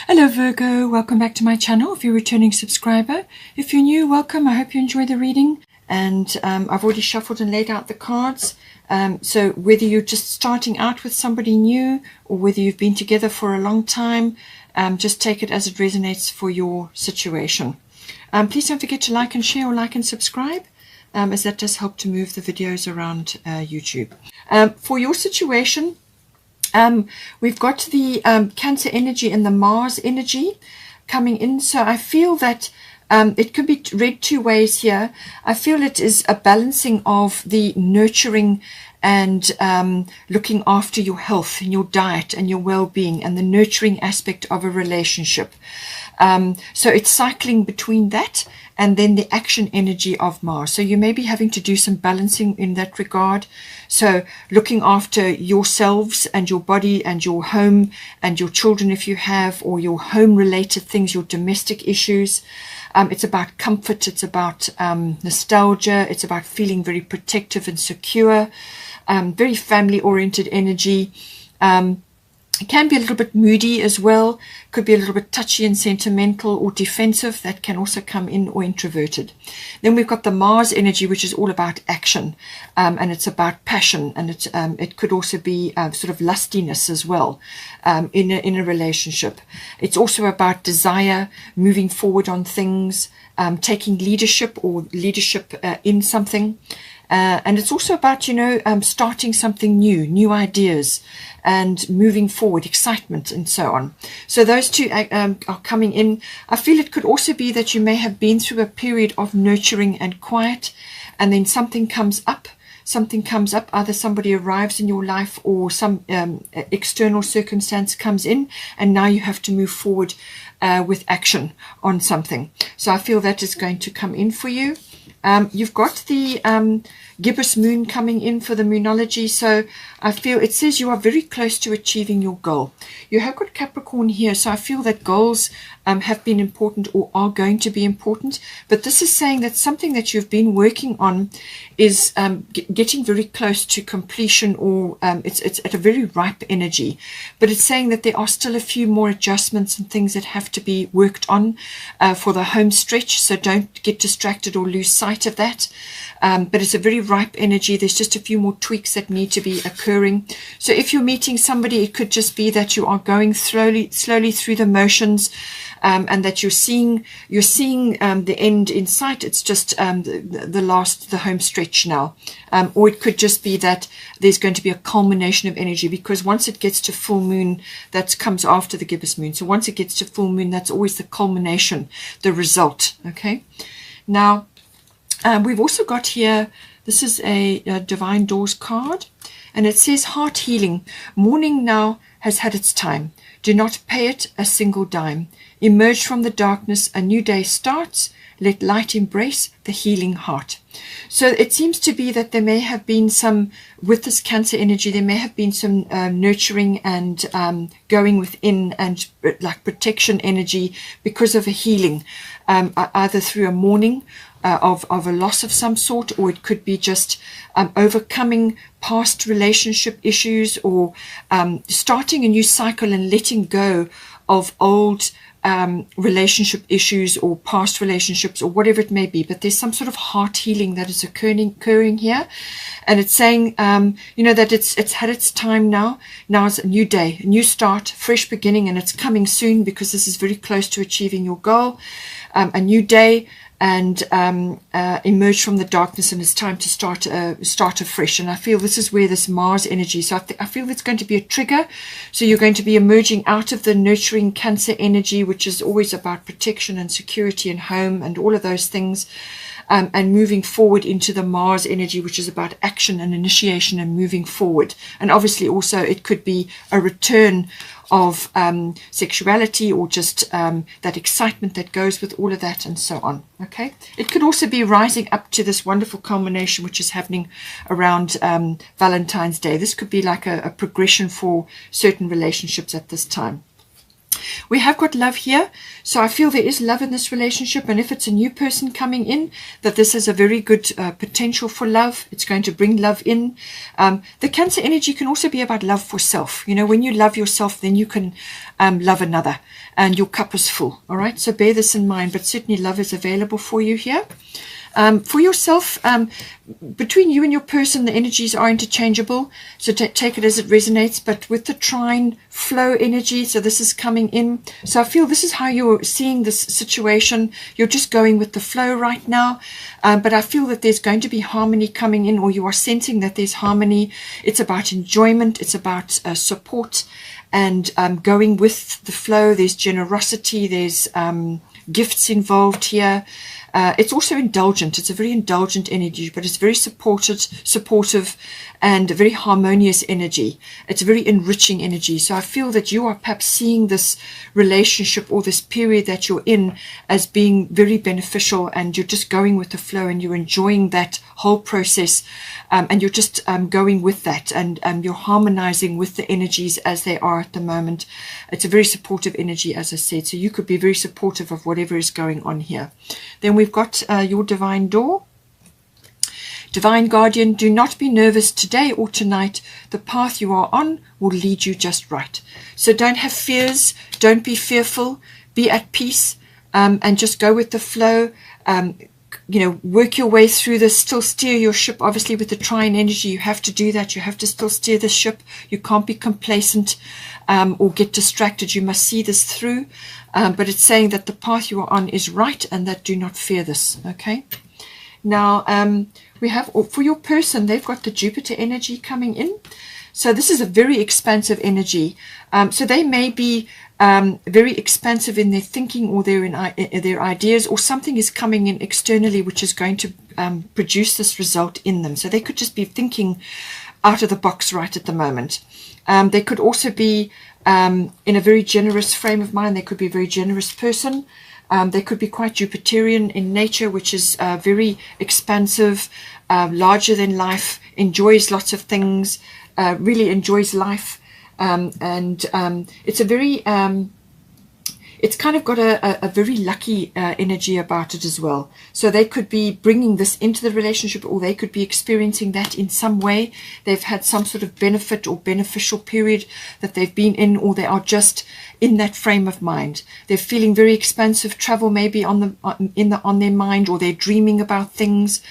Hello Virgo, welcome back to my channel if you're a returning subscriber. If you're new, welcome. I hope you enjoy the reading. And I've already shuffled and laid out the cards. So whether you're just starting out with somebody new or whether you've been together for a long time, just take it as it resonates for your situation. Please don't forget to like and share or like and subscribe, as that does help to move the videos around YouTube. For your situation, we've got the Cancer energy and the Mars energy coming in. So I feel that it could be read two ways here. I feel it is a balancing of the nurturing and looking after your health and your diet and your well-being and the nurturing aspect of a relationship. So it's cycling between that and then the action energy of Mars. So you may be having to do some balancing in that regard. So looking after yourselves and your body and your home and your children if you have, or your home related things, your domestic issues. It's about comfort, it's about nostalgia, it's about feeling very protective and secure, very family oriented energy. It can be a little bit moody as well, could be a little bit touchy and sentimental or defensive. That can also come in, or introverted. Then we've got the Mars energy, which is all about action, and it's about passion, and it could also be sort of lustiness as well in a relationship. It's also about desire, moving forward on things, taking leadership or leadership in something. And it's also about, starting something new ideas and moving forward, excitement and so on. So those two are coming in. I feel it could also be that you may have been through a period of nurturing and quiet, and then something comes up. Either somebody arrives in your life or some external circumstance comes in, and now you have to move forward with action on something. So I feel that is going to come in for you. You've got the gibbous moon coming in for the moonology. So I feel it says you are very close to achieving your goal. You have got Capricorn here, so I feel that goals have been important or are going to be important. But this is saying that something that you've been working on is getting very close to completion, or it's at a very ripe energy. But it's saying that there are still a few more adjustments and things that have to be worked on for the home stretch. So don't get distracted or lose sight of that. But it's a very ripe energy. There's just a few more tweaks that need to be occurring. So if you're meeting somebody, it could just be that you are going slowly through the motions, and that you're seeing the end in sight. It's just the home stretch now. Or it could just be that there's going to be a culmination of energy, because once it gets to full moon, that comes after the gibbous moon. So once it gets to full moon, that's always the culmination, the result. Okay. Now, we've also got here, this is a Divine Doors card, and it says heart healing. Morning now has had its time. Do not pay it a single dime. Emerge from the darkness, a new day starts. Let light embrace the healing heart. So it seems to be that there may have been some, with this Cancer energy, there may have been some nurturing and going within and like protection energy because of a healing, either through a mourning of a loss of some sort, or it could be just overcoming past relationship issues, or starting a new cycle and letting go of old relationship issues or past relationships or whatever it may be. But there's some sort of heart healing that is occurring here, and it's saying that it's had its time now. Now is a new day, a new start, fresh beginning, and it's coming soon, because this is very close to achieving your goal. A new day, and emerge from the darkness, and it's time to start afresh. And I feel this is where this Mars energy, so I feel it's going to be a trigger. So you're going to be emerging out of the nurturing Cancer energy, which is always about protection and security and home and all of those things, and moving forward into the Mars energy, which is about action and initiation and moving forward. And obviously also it could be a return of sexuality, or just that excitement that goes with all of that, and so on. Okay, it could also be rising up to this wonderful culmination which is happening around Valentine's Day. This could be like a progression for certain relationships at this time. We have got love here, so I feel there is love in this relationship, and if it's a new person coming in, that this has a very good potential for love. It's going to bring love in. The Cancer energy can also be about love for self. You know, when you love yourself, then you can love another, and your cup is full. All right, so bear this in mind, but certainly love is available for you here. For yourself, between you and your person, the energies are interchangeable, so take it as it resonates. But with the trine flow energy, so this is coming in, so I feel this is how you're seeing this situation. You're just going with the flow right now, but I feel that there's going to be harmony coming in, or you are sensing that there's harmony. It's about enjoyment, it's about support, and going with the flow. There's generosity, there's gifts involved here. It's also indulgent. It's a very indulgent energy, but it's very supportive, and a very harmonious energy. It's a very enriching energy. So I feel that you are perhaps seeing this relationship or this period that you're in as being very beneficial, and you're just going with the flow, and you're enjoying that whole process, and you're just going with that, and you're harmonizing with the energies as they are at the moment. It's a very supportive energy, as I said, so you could be very supportive of whatever is going on here. Then we've got your divine door. Divine guardian, do not be nervous today or tonight. The path you are on will lead you just right. So don't have fears, don't be fearful, be at peace, and just go with the flow. You know, work your way through this, still steer your ship. Obviously with the trine energy, you have to do that. You have to still steer the ship. You can't be complacent or get distracted. You must see this through. But it's saying that the path you are on is right, and that do not fear this. Okay. Now, we have, for your person, they've got the Jupiter energy coming in. So this is a very expansive energy. So they may be very expansive in their thinking, or their ideas, or something is coming in externally which is going to produce this result in them. So they could just be thinking out of the box right at the moment. They could also be in a very generous frame of mind. They could be a very generous person. They could be quite Jupiterian in nature, which is very expansive, larger than life, enjoys lots of things, really enjoys life, and it's a very it's kind of got a very lucky energy about it as well. So they could be bringing this into the relationship, or they could be experiencing that in some way. They've had some sort of benefit or beneficial period that they've been in, or they are just in that frame of mind. They're feeling very expansive, travel maybe on their mind, or they're dreaming about things.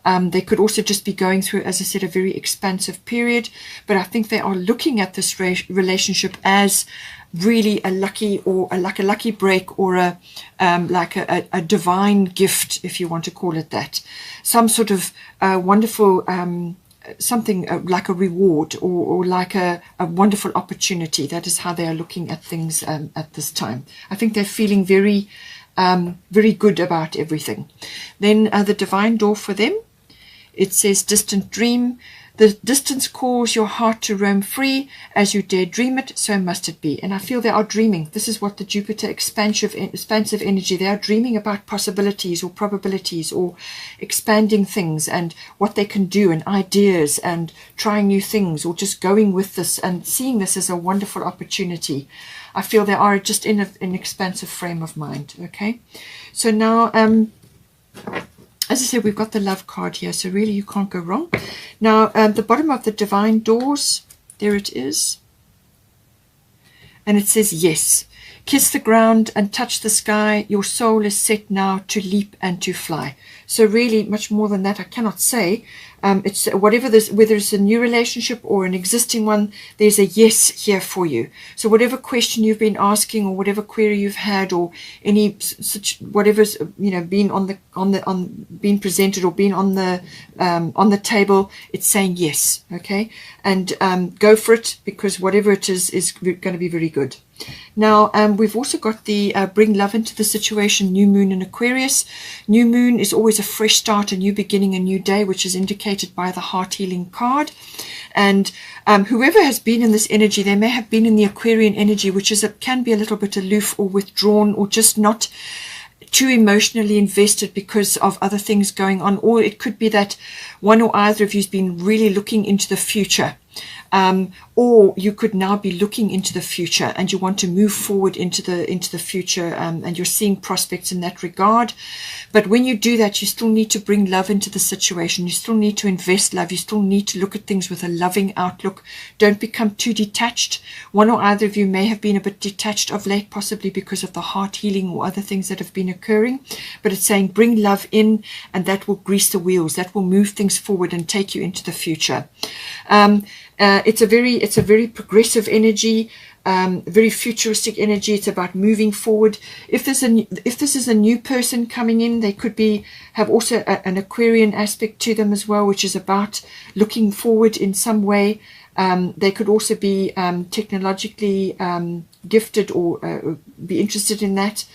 They could also just be going through, as I said, a very expansive period. But I think they are looking at this relationship as really a lucky, or a lucky break, or like a divine gift, if you want to call it that. Some sort of wonderful something like a reward, or like a wonderful opportunity. That is how they are looking at things at this time. I think they're feeling very good about everything. Then the divine door for them, it says distant dream. The distance calls your heart to roam free. As you dare dream it, so must it be. And I feel they are dreaming. This is what the Jupiter expansive energy, they are dreaming about possibilities or probabilities, or expanding things and what they can do, and ideas, and trying new things, or just going with this and seeing this as a wonderful opportunity. I feel they are just in an expansive frame of mind. Okay, so now as I said, we've got the love card here, so really you can't go wrong. Now, the bottom of the divine doors, there it is. And it says, yes. Kiss the ground and touch the sky. Your soul is set now to leap and to fly. So really, much more than that I cannot say. It's whatever this, whether it's a new relationship or an existing one, there's a yes here for you. So whatever question you've been asking, or whatever query you've had, or any such whatever's been been presented, or been on the table, it's saying yes. Okay, and go for it, because whatever it is going to be very good. Now, we've also got the bring love into the situation, new moon in Aquarius. New moon is always a fresh start, a new beginning, a new day, which is indicated by the heart healing card. And whoever has been in this energy, they may have been in the Aquarian energy, which is can be a little bit aloof or withdrawn, or just not too emotionally invested because of other things going on. Or it could be that one or either of you has been really looking into the future. or you could now be looking into the future and you want to move forward into the future, and you're seeing prospects in that regard. But when you do that, you still need to bring love into the situation. You still need to invest love. You still need to look at things with a loving outlook. Don't become too detached. One or either of you may have been a bit detached of late, possibly because of the heart healing or other things that have been occurring. But it's saying bring love in, and that will grease the wheels. That will move things forward and take you into the future. It's a very progressive energy, very futuristic energy. It's about moving forward. If this is a new person coming in, they could have also an Aquarian aspect to them as well, which is about looking forward in some way. They could also be technologically gifted or be interested in that.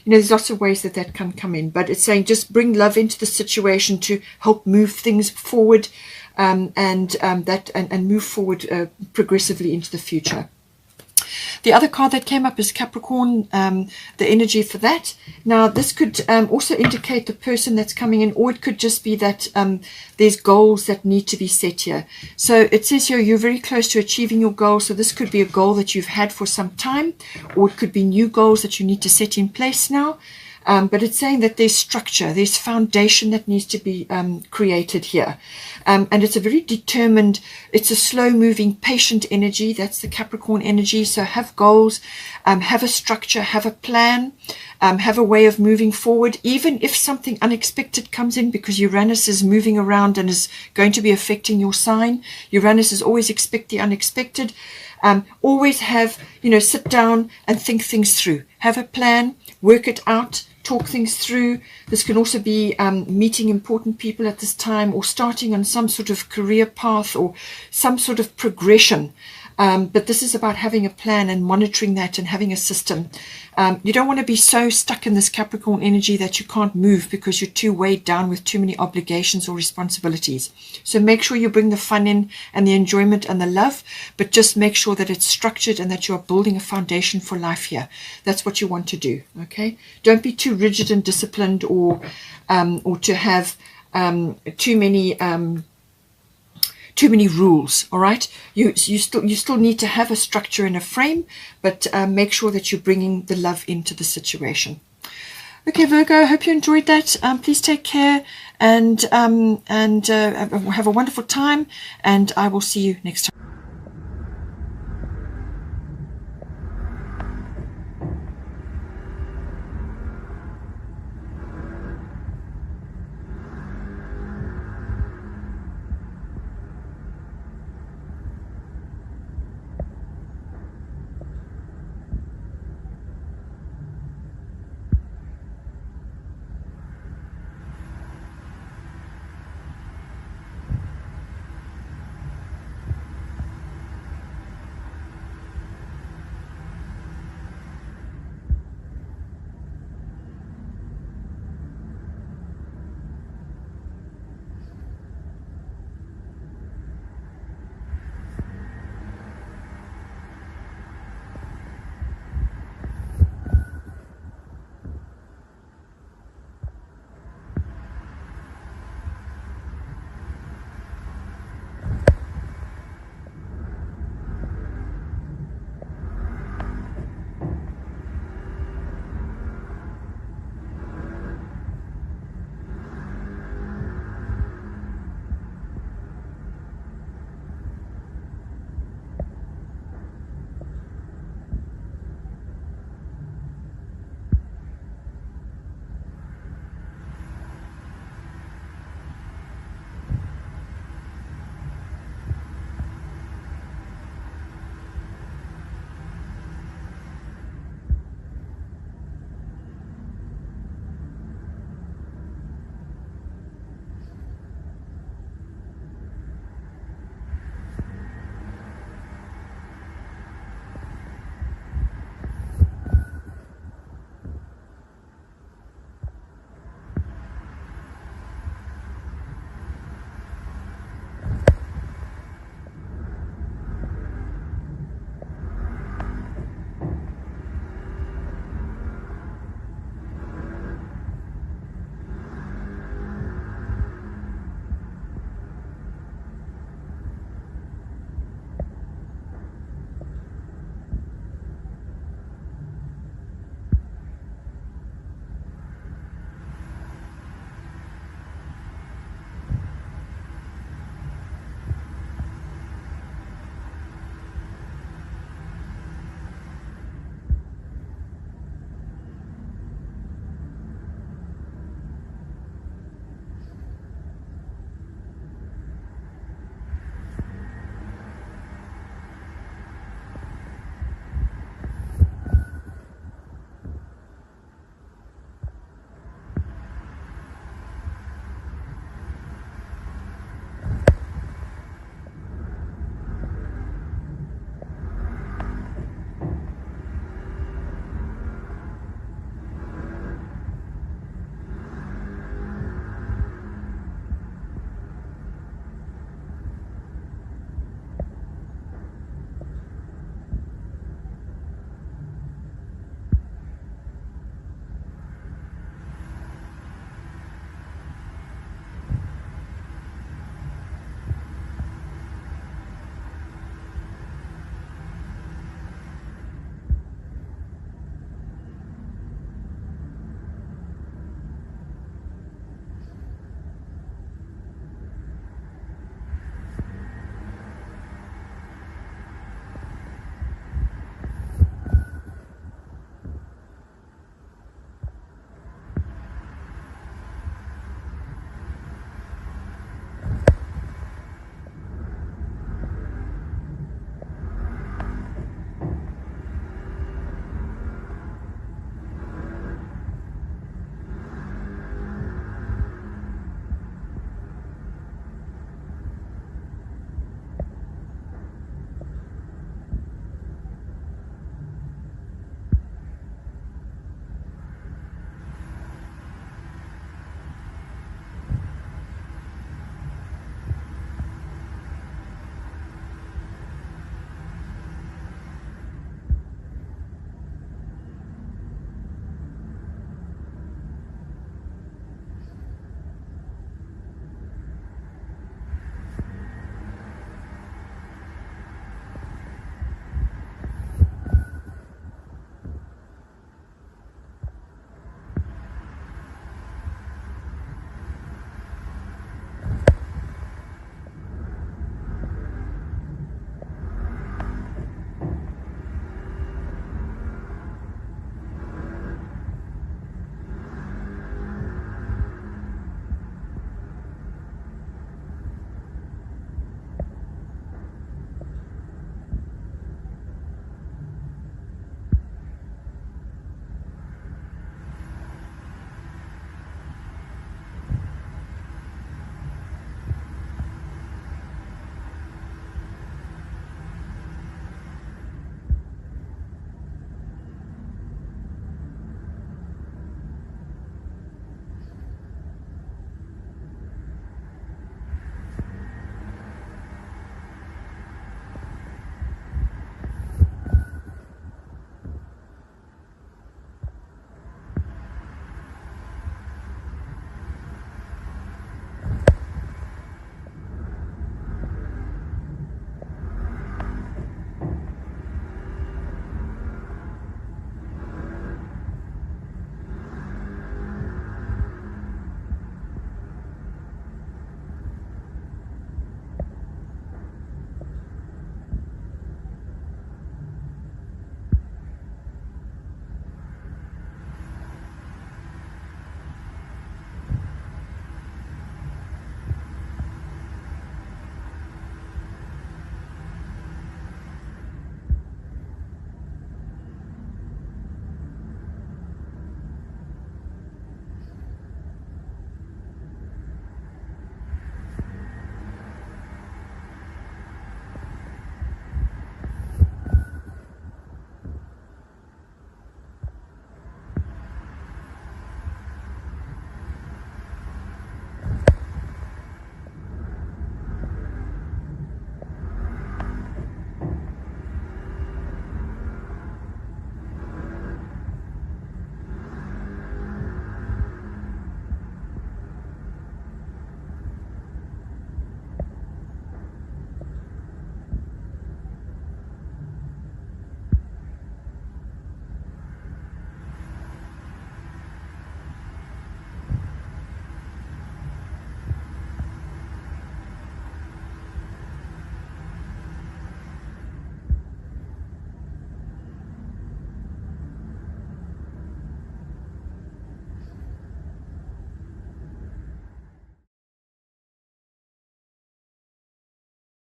There's lots of ways that can come in, but it's saying just bring love into the situation to help move things forward, and move forward progressively into the future. The other card that came up is Capricorn, the energy for that. Now, this could also indicate the person that's coming in, or it could just be that there's goals that need to be set here. So it says here you're very close to achieving your goal. So this could be a goal that you've had for some time, or it could be new goals that you need to set in place now. But it's saying that there's structure, there's foundation that needs to be created here. And it's a very determined, it's a slow-moving, patient energy. That's the Capricorn energy. So have goals, have a structure, have a plan, have a way of moving forward, even if something unexpected comes in, because Uranus is moving around and is going to be affecting your sign. Uranus is always expect the unexpected. Always have, sit down and think things through. Have a plan, work it out, talk things through. This can also be meeting important people at this time, or starting on some sort of career path or some sort of progression. But this is about having a plan and monitoring that and having a system. You don't want to be so stuck in this Capricorn energy that you can't move because you're too weighed down with too many obligations or responsibilities. So make sure you bring the fun in and the enjoyment and the love, but just make sure that it's structured and that you are building a foundation for life here. That's what you want to do, okay? Don't be too rigid and disciplined, or to have too many rules. All right, you still need to have a structure and a frame, but make sure that you're bringing the love into the situation. Okay, Virgo, I hope you enjoyed that. Please take care, and have a wonderful time, and I will see you next time.